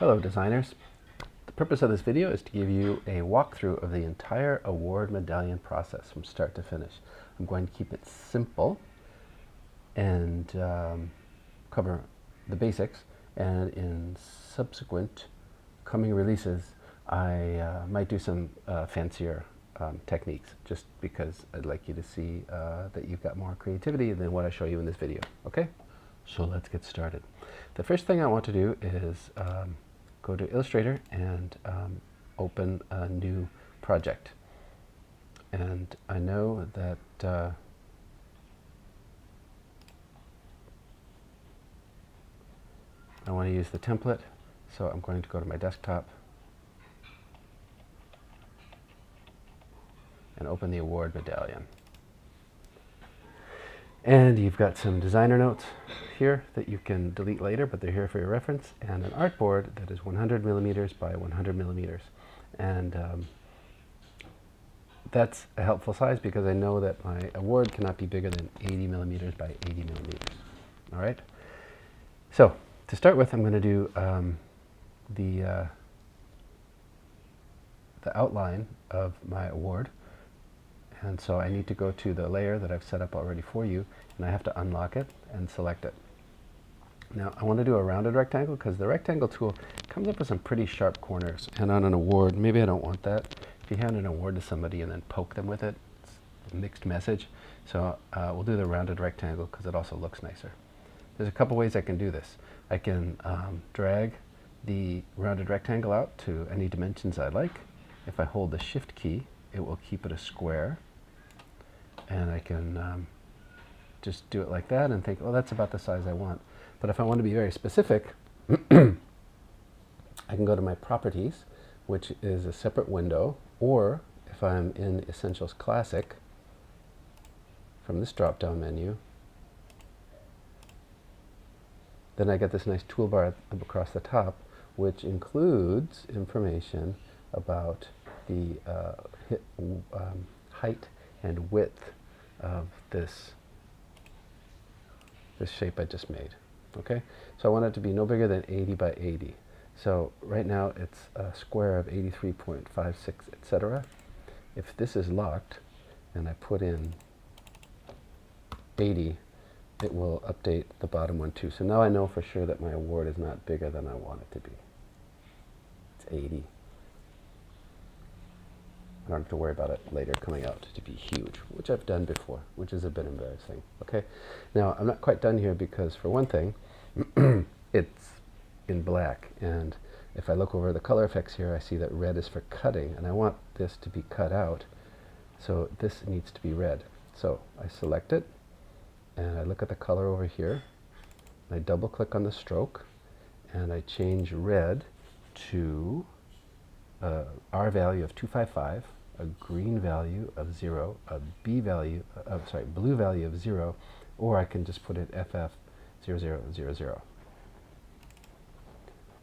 Hello designers. The purpose of this video is to give you a walkthrough of the entire award medallion process from start to finish. I'm going to keep it simple and cover the basics, and in subsequent coming releases I might do some fancier techniques, just because I'd like you to see that you've got more creativity than what I show you in this video. Okay? So let's get started. The first thing I want to do is go to Illustrator and open a new project. And I know that I want to use the template, so I'm going to go to my desktop and open the award medallion. And you've got some designer notes here that you can delete later, but they're here for your reference, and an artboard that is 100 millimeters by 100 millimeters. And that's a helpful size because I know that my award cannot be bigger than 80 millimeters by 80 millimeters. All right? So, to start with, I'm going to do the outline of my award. And so I need to go to the layer that I've set up already for you, and I have to unlock it and select it. Now I want to do a rounded rectangle because the rectangle tool comes up with some pretty sharp corners. And on an award, maybe I don't want that. If you hand an award to somebody and then poke them with it, it's a mixed message. So we'll do the rounded rectangle because it also looks nicer. There's a couple ways I can do this. I can drag the rounded rectangle out to any dimensions I like. If I hold the Shift key, it will keep it a square. And I can just do it like that and think, oh, that's about the size I want. But if I want to be very specific, I can go to my properties, which is a separate window, or if I'm in Essentials Classic, from this drop-down menu, then I get this nice toolbar across the top, which includes information about the height and width of this shape I just made. Okay, so I want it to be no bigger than 80 by 80. So right now it's a square of 83.56, etc. If this is locked and I put in 80, it will update the bottom one too. So now I know for sure that my award is not bigger than I want it to be. It's 80. I don't have to worry about it later coming out to be huge, which I've done before, which is a bit embarrassing. Okay, now I'm not quite done here because, for one thing, it's in black, and if I look over the color effects here, I see that red is for cutting, and I want this to be cut out, so this needs to be red. So I select it, and I look at the color over here, and I double click on the stroke, and I change red to R value of 255, a green value of 0, a blue value of 0, or I can just put it FF0000.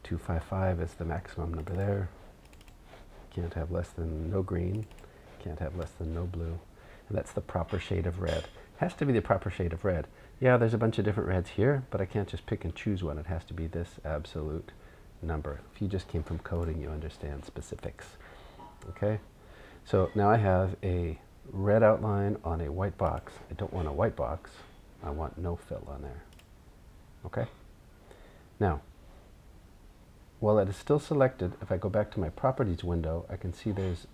255 is the maximum number there. Can't have less than no green, can't have less than no blue. And that's the proper shade of red. Has to be the proper shade of red. Yeah, there's a bunch of different reds here, but I can't just pick and choose one. It has to be this absolute number. If you just came from coding, you understand specifics. Okay, so now I have a red outline on a white box. I don't want a white box. I want no fill on there. Okay, now while it is still selected, if I go back to my properties window, I can see there's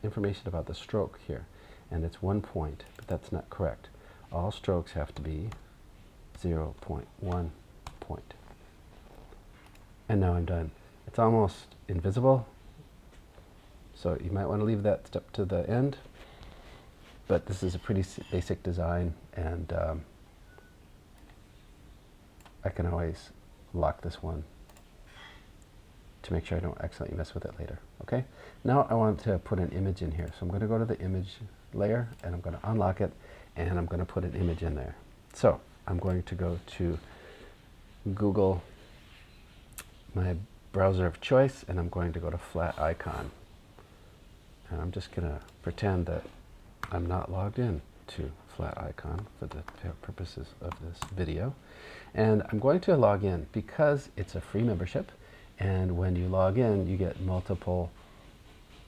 information about the stroke here, and it's 1 point, but that's not correct. All strokes have to be 0.1 point. And now I'm done. It's almost invisible, so you might want to leave that step to the end, but this is a pretty basic design, and I can always lock this one to make sure I don't accidentally mess with it later. Okay, now I want to put an image in here, so I'm going to go to the image layer, and I'm going to unlock it, and I'm going to put an image in there. So I'm going to go to Google, my browser of choice, and I'm going to go to flat icon, and I'm just going to pretend that I'm not logged in to flat icon for the purposes of this video, and I'm going to log in because it's a free membership And when you log in, you get multiple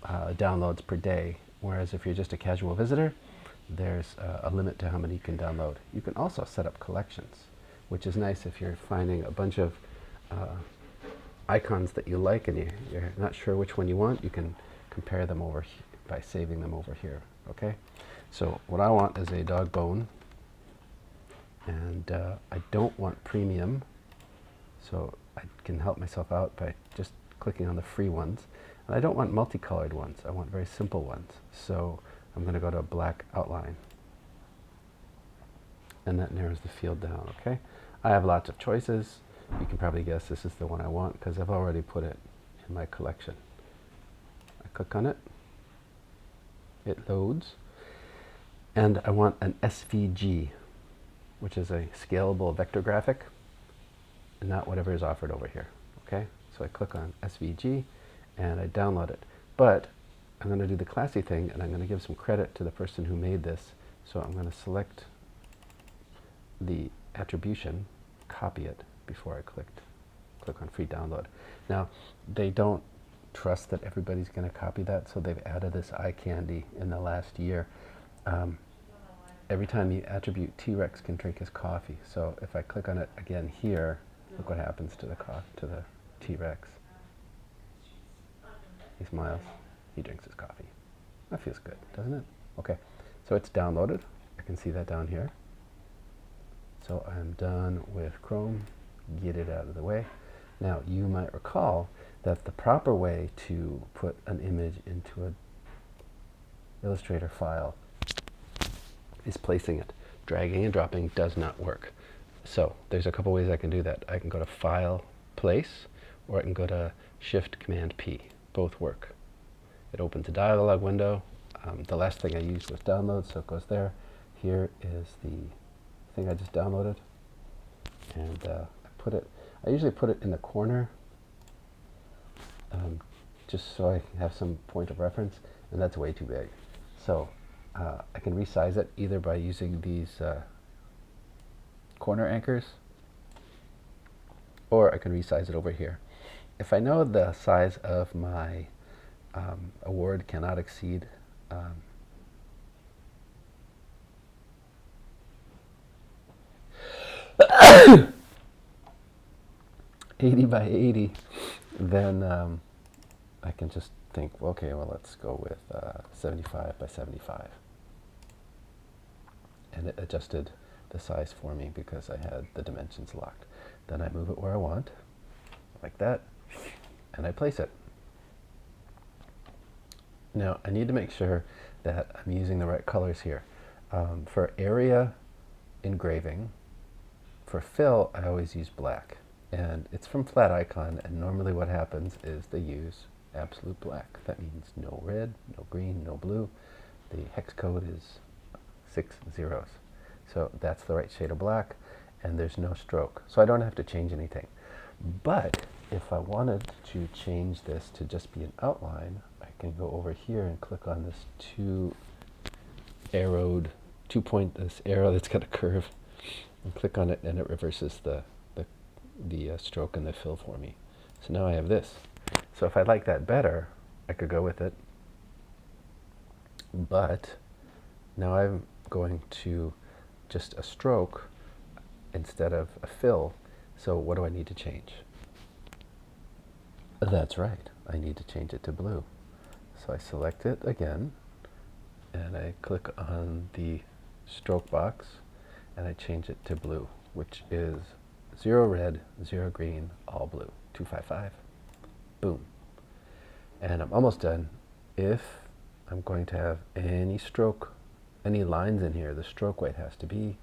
downloads per day. Whereas if you're just a casual visitor, there's a limit to how many you can download. You can also set up collections, which is nice if you're finding a bunch of icons that you like and you're not sure which one you want. You can compare them over by saving them over here. Okay, so what I want is a dog bone, and I don't want premium, so I can help myself out by just clicking on the free ones. And I don't want multicolored ones. I want very simple ones. So I'm going to go to a black outline, and that narrows the field down. Okay, I have lots of choices. You can probably guess this is the one I want because I've already put it in my collection. I click on it, it loads, and I want an SVG, which is a scalable vector graphic, and not whatever is offered over here. Okay, so I click on SVG and I download it. But I'm going to do the classy thing, and I'm going to give some credit to the person who made this. So I'm going to select the attribution, copy it before I click on free download. Now, they don't trust that everybody's going to copy that, so they've added this eye candy in the last year. Every time you attribute T-Rex can drink his coffee. So if I click on it again here, look what happens to the T-Rex. He smiles, he drinks his coffee. That feels good, doesn't it? Okay, so it's downloaded. I can see that down here. So I'm done with Chrome. Get it out of the way. Now, you might recall that the proper way to put an image into an Illustrator file is placing it. Dragging and dropping does not work. So there's a couple ways I can do that. I can go to File, Place, or I can go to Shift Command P. Both work. It opens a dialog window. The last thing I used was download, so it goes there. Here is the thing I just downloaded, and I usually put it in the corner, just so I have some point of reference, and that's way too big. So I can resize it either by using these corner anchors, or I can resize it over here. If I know the size of my award cannot exceed 80 by 80, then I can just think, okay, well, let's go with 75 by 75. And it adjusted the size for me because I had the dimensions locked. Then I move it where I want, like that, and I place it. Now, I need to make sure that I'm using the right colors here. For area engraving, for fill, I always use black. And it's from Flat Icon, and normally what happens is they use absolute black. That means no red, no green, no blue. The hex code is 6 zeros. So that's the right shade of black, and there's no stroke. So I don't have to change anything. But if I wanted to change this to just be an outline, I can go over here and click on this this arrow that's got a curve, and click on it, and it reverses the stroke and the fill for me. So now I have this. So if I like that better, I could go with it. But now I'm going to just a stroke instead of a fill. So what do I need to change? That's right, I need to change it to blue. So I select it again, and I click on the stroke box, and I change it to blue, which is 0 red, 0 green, all blue. 255. Boom. And I'm almost done. If I'm going to have any stroke, any lines in here, the stroke weight has to be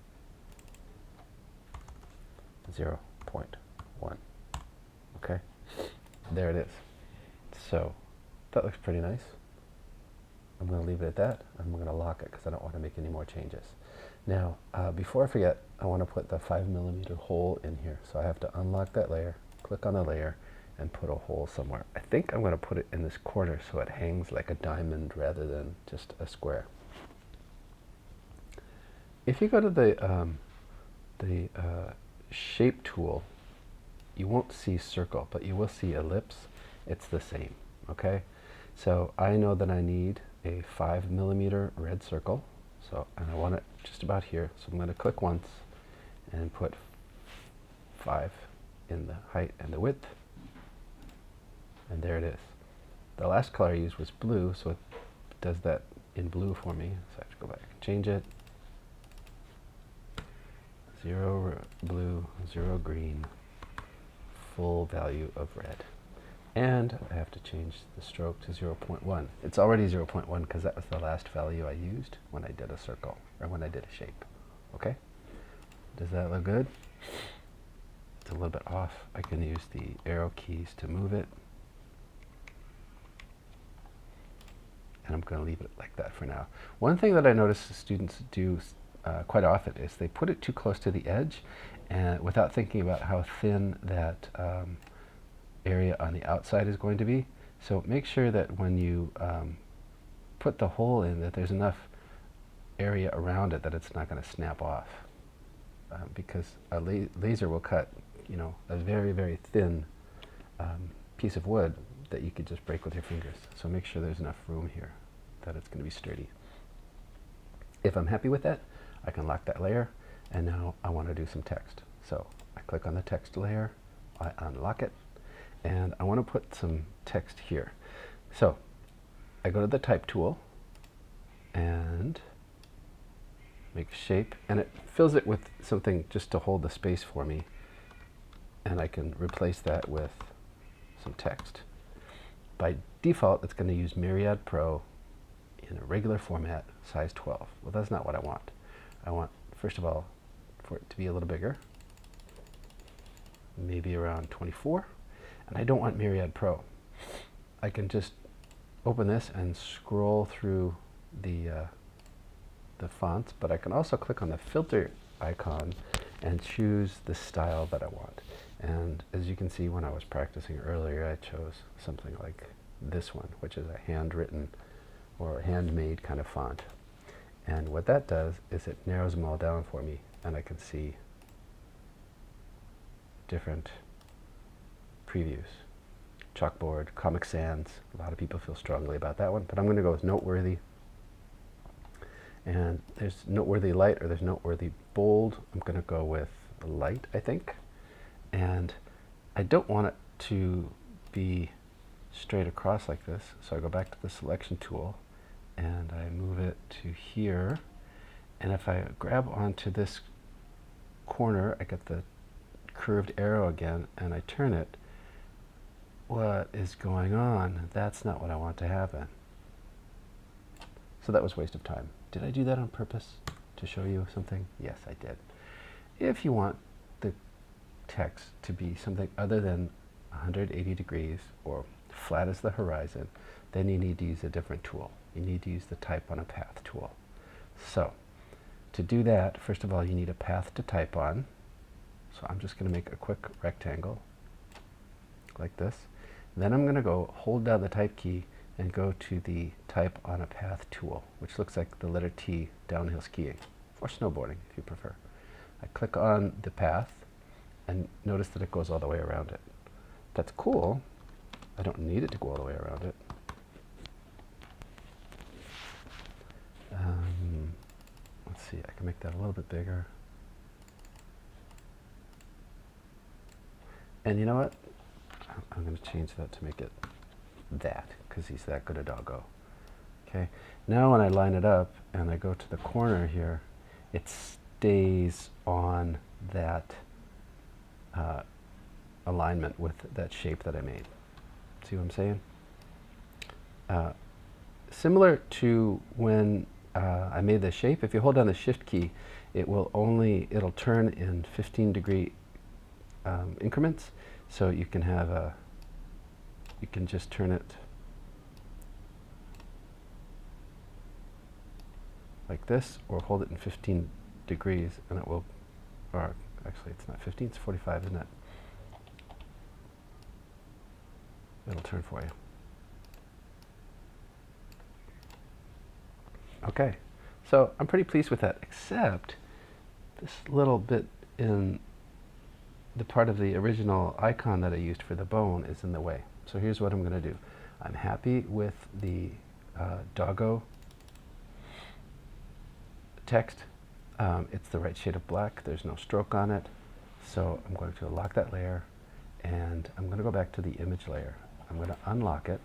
0.1. Okay? There it is. So that looks pretty nice. I'm going to leave it at that. I'm going to lock it because I don't want to make any more changes. Now, before I forget, I want to put the 5mm hole in here. So I have to unlock that layer, click on the layer, and put a hole somewhere. I think I'm going to put it in this corner so it hangs like a diamond rather than just a square. If you go to the shape tool you won't see circle, but you will see ellipse. It's the same, okay? So I know that I need a 5mm red circle, and I want it just about here, so I'm going to click once and put 5 in the height and the width, and there it is. The last color I used was blue, so it does that in blue for me, so I have to go back and change it. 0 blue, 0 green, full value of red. And I have to change the stroke to 0.1. It's already 0.1 because that was the last value I used when I did a circle, or when I did a shape. Okay? Does that look good? It's a little bit off. I can use the arrow keys to move it. And I'm going to leave it like that for now. One thing that I notice students do quite often is they put it too close to the edge and without thinking about how thin that area on the outside is going to be. So make sure that when you put the hole in, that there's enough area around it that it's not going to snap off. Because a laser will cut, you know, a very, very thin piece of wood that you could just break with your fingers. So make sure there's enough room here that it's going to be sturdy. If I'm happy with that, I can lock that layer, and now I want to do some text. So I click on the text layer, I unlock it, and I want to put some text here. So I go to the type tool and make a shape, and it fills it with something just to hold the space for me, and I can replace that with some text. By default, it's going to use Myriad Pro in a regular format, size 12. Well, that's not what I want. I want, first of all, for it to be a little bigger, maybe around 24, and I don't want Myriad Pro. I can just open this and scroll through the fonts, but I can also click on the filter icon and choose the style that I want. And as you can see, when I was practicing earlier, I chose something like this one, which is a handwritten or handmade kind of font. And what that does is it narrows them all down for me, and I can see different previews. Chalkboard, Comic Sans, a lot of people feel strongly about that one, but I'm going to go with Noteworthy. And there's Noteworthy Light, or there's Noteworthy Bold. I'm going to go with Light, I think. And I don't want it to be straight across like this, so I go back to the selection tool and I move it to here, and if I grab onto this corner, I get the curved arrow again and I turn it. What is going on? That's not what I want to happen. So that was a waste of time. Did I do that on purpose to show you something? Yes, I did. If you want the text to be something other than 180 degrees or flat as the horizon, then you need to use a different tool. You need to use the Type on a Path tool. So to do that, first of all, you need a path to type on. So I'm just going to make a quick rectangle like this. Then I'm going to go hold down the Type key and go to the Type on a Path tool, which looks like the letter T, downhill skiing, or snowboarding if you prefer. I click on the path and notice that it goes all the way around it. That's cool. I don't need it to go all the way around it. Let's see, I can make that a little bit bigger. And you know what? I'm going to change that to make it that, because he's that good a doggo. Okay, now when I line it up and I go to the corner here, it stays on that alignment with that shape that I made. See what I'm saying? Similar to when I made the shape, if you hold down the Shift key, it'll turn in 15-degree increments. So you can have you can just turn it like this, or hold it in 15 degrees, and it will, or actually it's not 15, it's 45, isn't it? It'll turn for you. Okay, so I'm pretty pleased with that, except this little bit in the part of the original icon that I used for the bone is in the way. So here's what I'm going to do. I'm happy with the doggo text. It's the right shade of black. There's no stroke on it. So I'm going to lock that layer, and I'm going to go back to the image layer. I'm going to unlock it,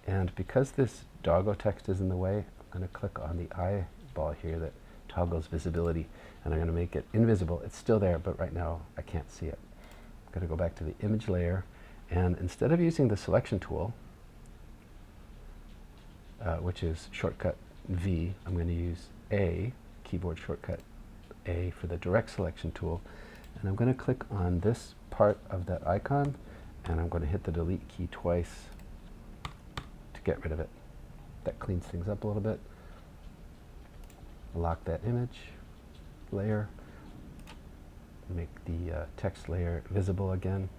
and because this doggo text is in the way, I'm going to click on the eyeball here that toggles visibility, and I'm going to make it invisible. It's still there, but right now I can't see it. I'm going to go back to the image layer, and instead of using the selection tool, which is shortcut V, I'm going to use A, keyboard shortcut A for the direct selection tool, and I'm going to click on this part of that icon, and I'm going to hit the delete key twice to get rid of it. That cleans things up a little bit. Lock that image layer, make the text layer visible again.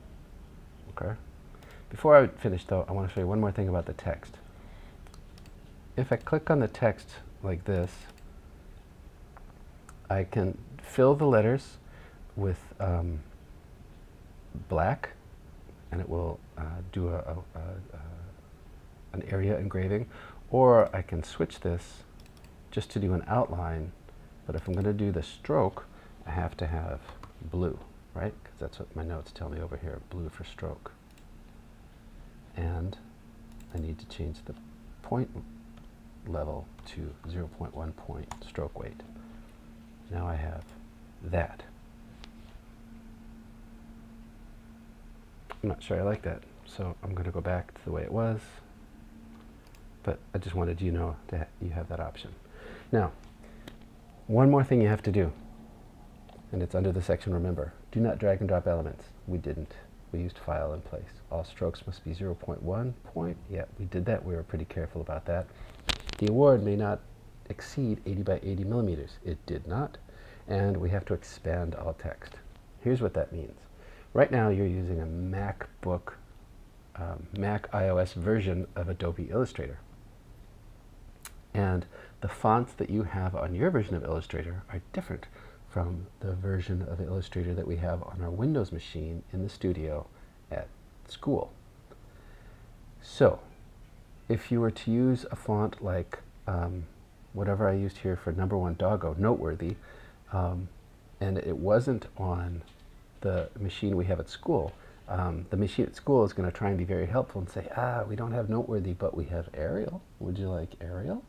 Okay. Before I finish though, I want to show you one more thing about the text. If I click on the text like this, I can fill the letters with black, and it will do an area engraving, or I can switch this just to do an outline, but if I'm going to do the stroke, I have to have blue, right? Because that's what my notes tell me over here, blue for stroke. And I need to change the point level to 0.1 point stroke weight. Now I have that. I'm not sure I like that, so I'm going to go back to the way it was, but I just wanted you to know that you have that option. Now, one more thing you have to do, and it's under the section remember. Do not drag and drop elements. We didn't. We used file in place. All strokes must be 0.1 point. Yeah, we did that. We were pretty careful about that. The award may not exceed 80 by 80 millimeters. It did not. And we have to expand all text. Here's what that means. Right now you're using a MacBook, Mac iOS version of Adobe Illustrator. And the fonts that you have on your version of Illustrator are different from the version of Illustrator that we have on our Windows machine in the studio at school. So, if you were to use a font like whatever I used here for #1 doggo, Noteworthy, and it wasn't on the machine we have at school, the machine at school is going to try and be very helpful and say, we don't have Noteworthy, but we have Arial. Would you like Arial?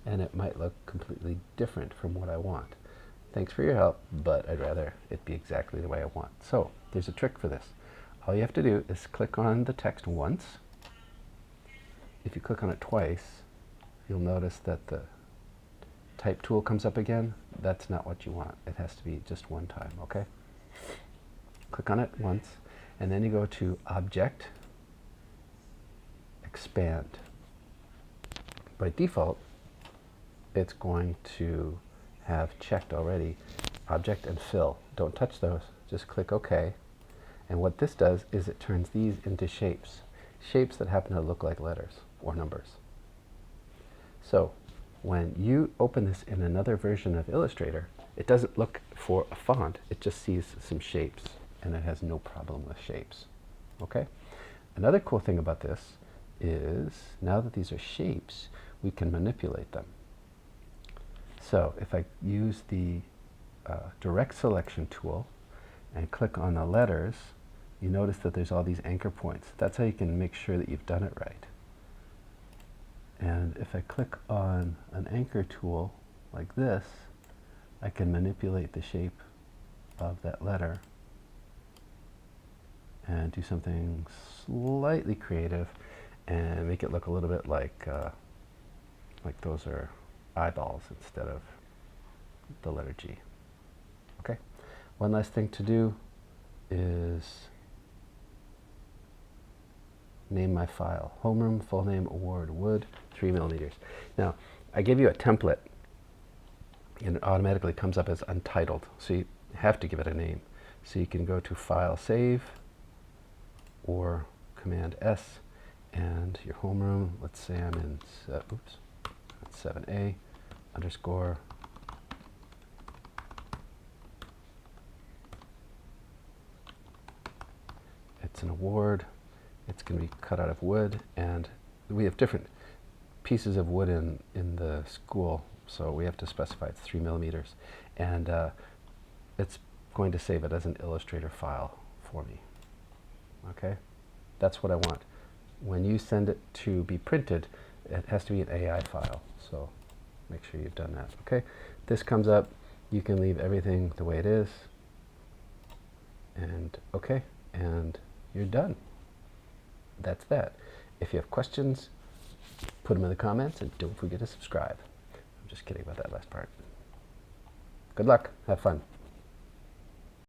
And it might look completely different from what I want. Thanks for your help, but I'd rather it be exactly the way I want. So there's a trick for this. All you have to do is click on the text once. If you click on it twice, you'll notice that the type tool comes up again. That's not what you want. It has to be just one time, okay? Click on it once, and then you go to Object, Expand. By default, it's going to have checked already Object and Fill. Don't touch those. Just click OK. And what this does is it turns these into shapes. Shapes that happen to look like letters or numbers. So when you open this in another version of Illustrator, it doesn't look for a font. It just sees some shapes, and it has no problem with shapes. Okay? Another cool thing about this is now that these are shapes, we can manipulate them. So if I use the direct selection tool and click on the letters, you notice that there's all these anchor points. That's how you can make sure that you've done it right. And if I click on an anchor tool like this, I can manipulate the shape of that letter and do something slightly creative and make it look a little bit like those are eyeballs instead of the letter G. Okay? One last thing to do is name my file. Homeroom, full name, award, wood, 3 millimeters. Now, I gave you a template, and it automatically comes up as untitled, so you have to give it a name. So you can go to File, Save, or Command S, and your homeroom, let's say I'm in, 7A, underscore, It's an award. It's going to be cut out of wood, and we have different pieces of wood in the school, so we have to specify it's 3 millimeters, and it's going to save it as an Illustrator file for me. Okay, that's what I want. When you send it to be printed, it has to be an AI file, so make sure you've done that. Okay, this comes up, you can leave everything the way it is, and okay, and you're done. That's that. If you have questions, put them in the comments, and don't forget to subscribe. I'm just kidding about that last part. Good luck. Have fun.